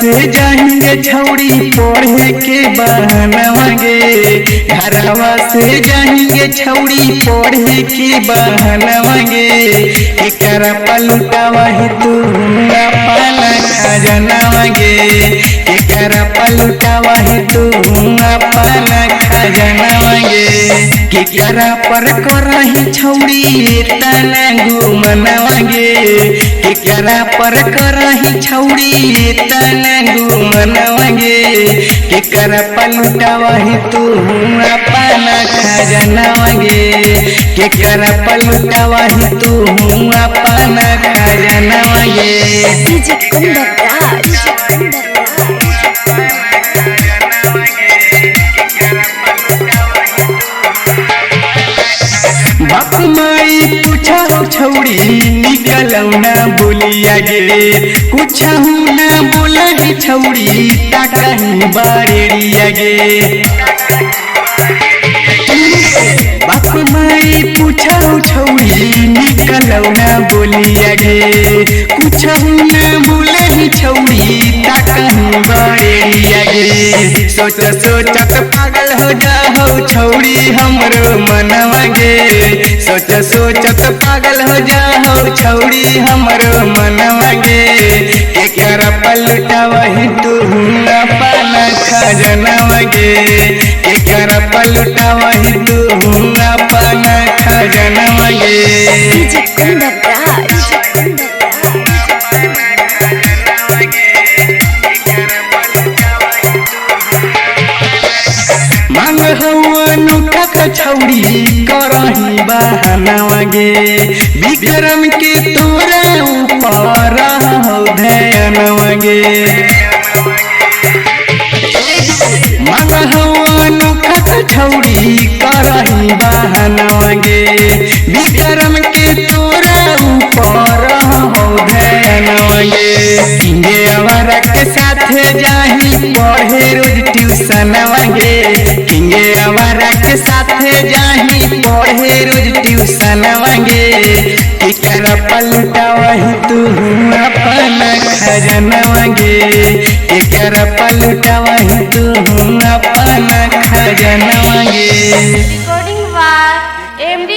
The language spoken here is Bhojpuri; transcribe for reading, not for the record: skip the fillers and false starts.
से जाएंगे छौड़ी पढ़े के बहाना गे, घरवा से जाएंगे छौड़ी पढ़े के बहाना गे, एकरा पलटावा है तू पाना खजाना गे, एकरा पलटावा है तू पाना खजाना गे, केकरा पर करही छौड़ी तना घुमनवा गे, केकरा पर करही छौड़ी तना घुमनवा गे, केकरा पलटावा है तू पाना खजाना गे, केकरा पलटावा है तू पाना खजाना गे। डीजे कुंदन राज बाप माई पूछा छौड़ी निकलौना बोलिया गे, कुछ ना बोला है छौड़ी टाकही बारेड़िया गे, बाप माई पूछा छौड़ी निकलौना बोलिया गे, कुछ ना बोला है छौड़ी टाकही बारेड़िया गे, सोच सोचत पागल हो जाओ छौड़ी हमरो मनवा गे, सोच सोचत पागल हो जाओ छौड़ी हमरो मनवा गे, केकरा पलटावा है तू पाना खजाना गे, केकरा पलटावा है तू पाना खजाना गे। डीजे कुंदन राज मांग हवा छौड़ी करही बहाना गे, विक्रम के तोरा ऊपर हो ध्यानवा गे, मांग हवा छौड़ी करही बहाना गे, विक्रम के तोरा ऊपर हो ध्यानवा गे, किंगे आवारा के साथे जाही पढ़े रोज ट्यूशनवा गे, किंगे आवारा के साथे जाही पढ़े रोज ट्यूशनवा गे, केकरा पलटावा है तू अपना खजानवा गे, केकरा पलटावा है तू अपना खजानवा गे। Recording by MD